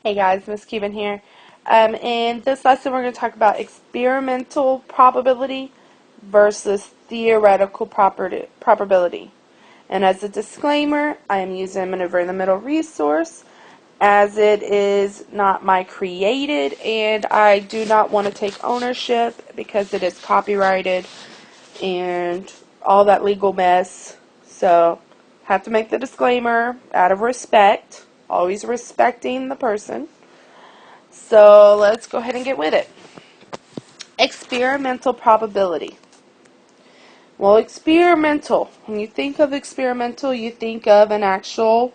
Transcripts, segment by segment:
Hey guys, Miss Cuban here. In this lesson, we're going to talk about experimental probability versus theoretical probability. And as a disclaimer, I am using a maneuver in the middle resource as it is not my created, and I do not want to take ownership because it is copyrighted and all that legal mess. So, have to make the disclaimer out of respect, always respecting the person. So let's go ahead and get with it. Experimental probability. Well, experimental. When you think of experimental, you think of an actual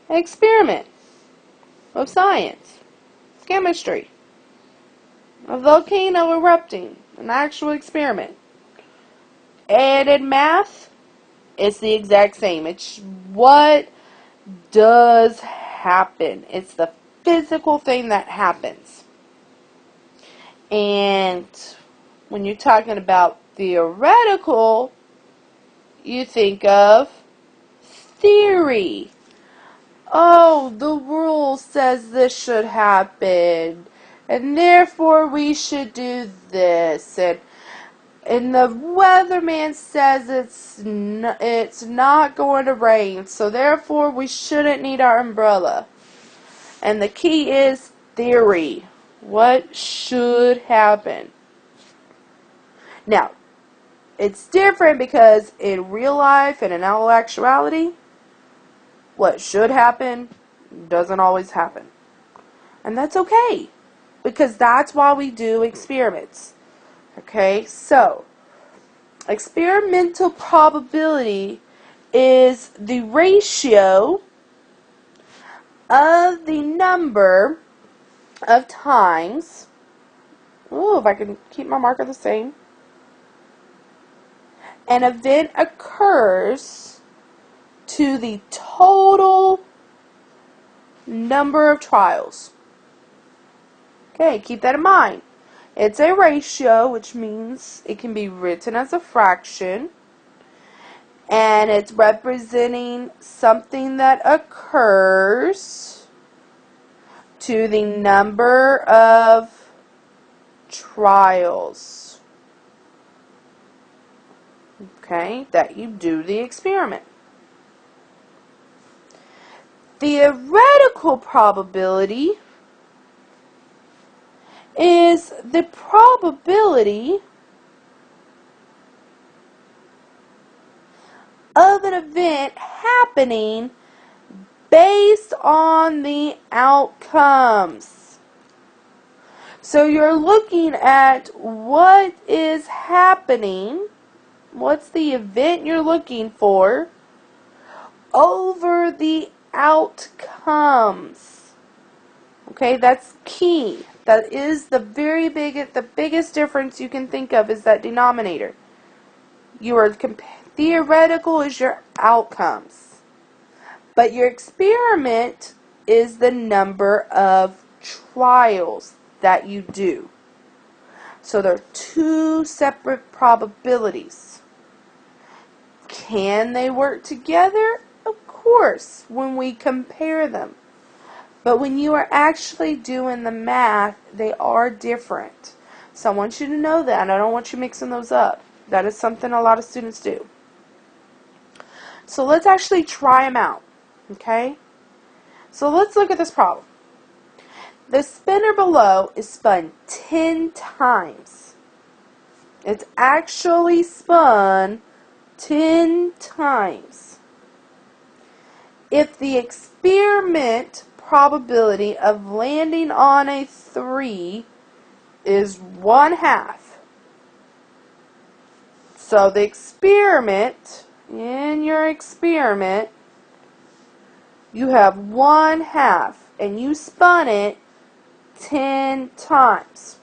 experiment of science, chemistry, a volcano erupting, an actual experiment. And in math, it's the exact same. It's what does happen. It's the physical thing that happens. And when you're talking about theoretical, you think of theory. Oh, the rule says this should happen, and therefore we should do this. And the weatherman says it's not going to rain, so therefore we shouldn't need our umbrella. And the key is theory. What should happen? Now, it's different because in real life and in all actuality, what should happen doesn't always happen. And that's okay, because that's why we do experiments. Okay, so experimental probability is the ratio of the number of times, if I can keep my marker the same, an event occurs to the total number of trials. Okay, keep that in mind. It's a ratio, which means it can be written as a fraction, and it's representing something that occurs to the number of trials, okay, that you do the experiment. Theoretical probability is the probability of an event happening based on the outcomes. So you're looking at what is happening, what's the event you're looking for, over the outcomes. Okay, that's key. That is the biggest difference you can think of is that denominator. Theoretical is your outcomes, but your experiment is the number of trials that you do. So there are two separate probabilities. Can they work together? Of course, when we compare them. But when you are actually doing the math, they are different. So I want you to know that. I don't want you mixing those up. That is something a lot of students do. So let's actually try them out. Okay? So let's look at this problem. The spinner below is spun 10 times. It's actually spun 10 times. If the experiment probability of landing on a 3 is 1/2. So the experiment, in your experiment, you have 1/2, and you spun it 10 times.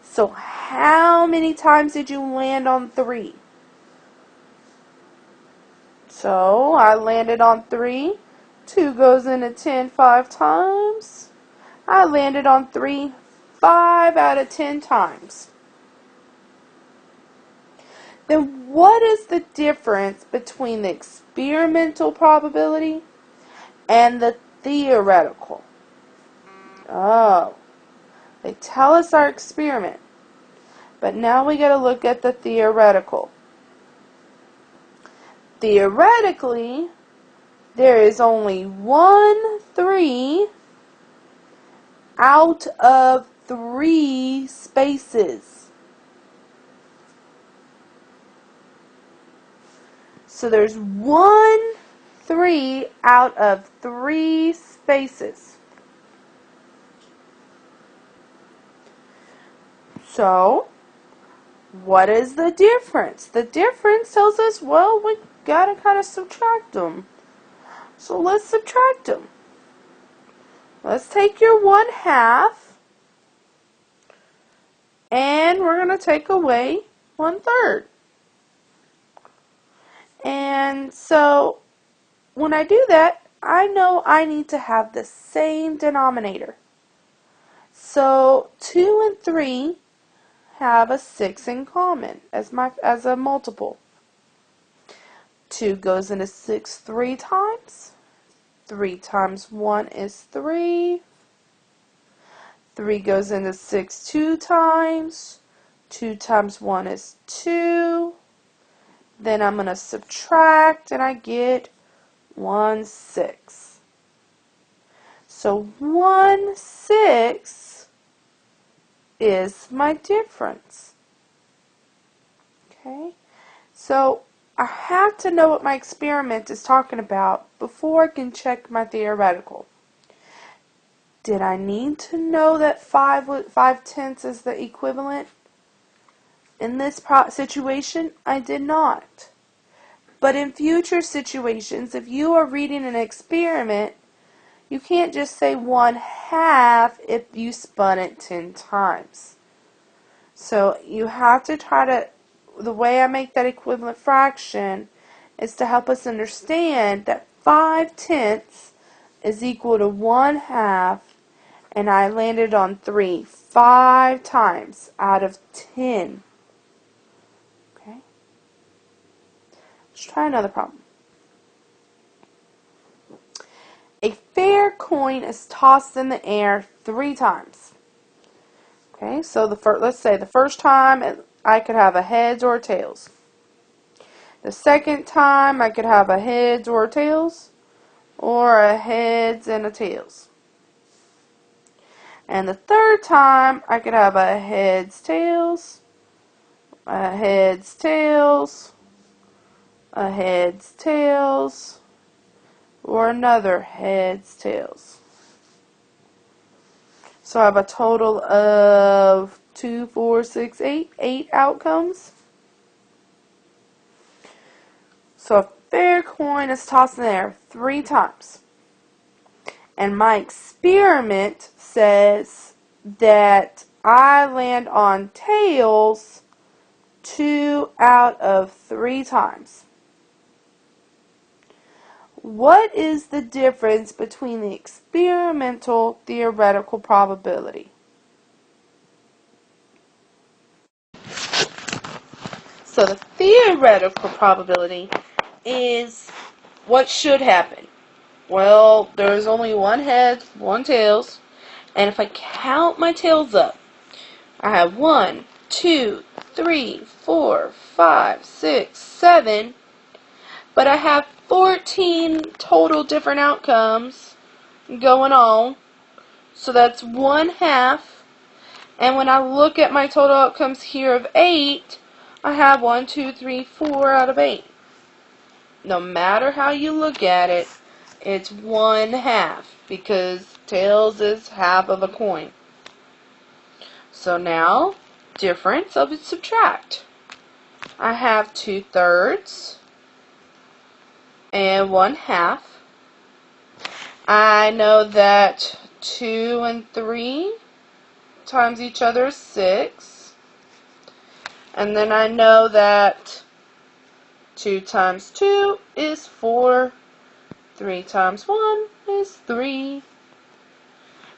So how many times did you land on 3? So I landed on 3. 2 goes into 10 5 times. I landed on 3 5 out of 10 times. Then what is the difference between the experimental probability and the theoretical. Oh, they tell us our experiment. But now we got to look at the theoretical. Theoretically, there is only 1 3 out of 3 spaces. So there's 1 3 out of 3 spaces. So, what is the difference? The difference tells us, well, we gotta kind of subtract them. So let's subtract them. Let's take your 1/2, and we're going to take away 1/3. And so, when I do that, I know I need to have the same denominator. So, 2 and 3 have a 6 in common as a multiple. 2 goes into 6 3 times. 3 times 1 is 3. 3 goes into 6 2 times. 2 times 1 is 2. Then I'm going to subtract, and I get 1/6. So 1/6 is my difference. Okay? So I have to know what my experiment is talking about before I can check my theoretical. Did I need to know that 5/10 is the equivalent? In this situation, I did not. But in future situations, if you are reading an experiment, you can't just say 1/2 if you spun it 10 times. So you have to try to, the way I make that equivalent fraction is to help us understand that 5/10 is equal to 1/2, and I landed on 3 5 times out of 10. Okay? Let's try another problem. A fair coin is tossed in the air 3 times. Okay, so let's say the first time I could have a heads or a tails. The second time I could have a heads or a tails, or a heads and a tails. And the third time I could have a heads tails, a heads tails, a heads tails, or another heads tails. So I have a total of 2, 4, 6, 8 outcomes. So a fair coin is tossed in the air 3 times. And my experiment says that I land on tails 2 out of 3 times. What is the difference between the experimental theoretical probability? So the theoretical probability is what should happen. Well, there's only 1 head, 1 tails, and if I count my tails up, I have 1, 2, 3, 4, 5, 6, 7, but I have 14 total different outcomes going on, so that's 1/2, and when I look at my total outcomes here of 8, I have 1, 2, 3, 4 out of 8. No matter how you look at it, it's 1/2 because tails is half of a coin. So now, difference, I'll subtract. I have 2/3 and 1/2. I know that 2 and 3 times each other is 6. And then I know that 2 times 2 is 4. 3 times 1 is 3.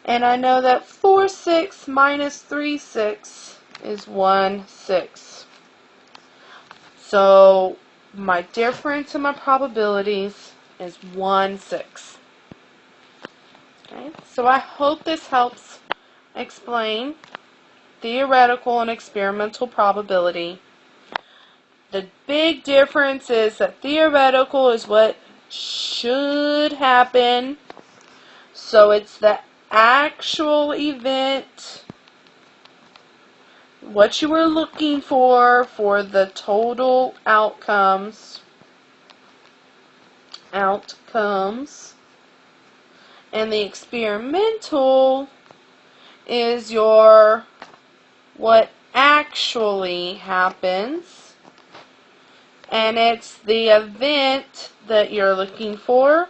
And I know that 4/6 minus 3/6 is 1/6. So my difference in my probabilities is 1/6. Okay, so I hope this helps explain theoretical and experimental probability. The big difference is that theoretical is what should happen. So it's the actual event, what you were looking for the total outcomes. And the experimental is your what actually happens, and it's the event that you're looking for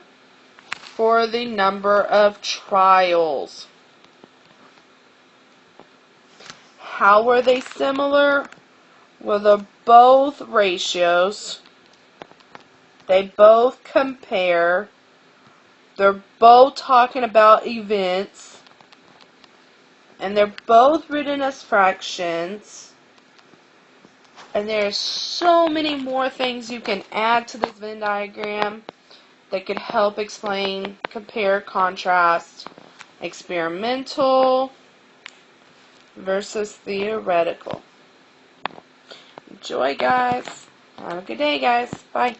the number of trials. How are they similar? Well, they're both ratios. They both compare. They're both talking about events. And they're both written as fractions. And there's so many more things you can add to this Venn diagram that could help explain, compare, contrast, experimental versus theoretical. Enjoy, guys. Have a good day, guys. Bye.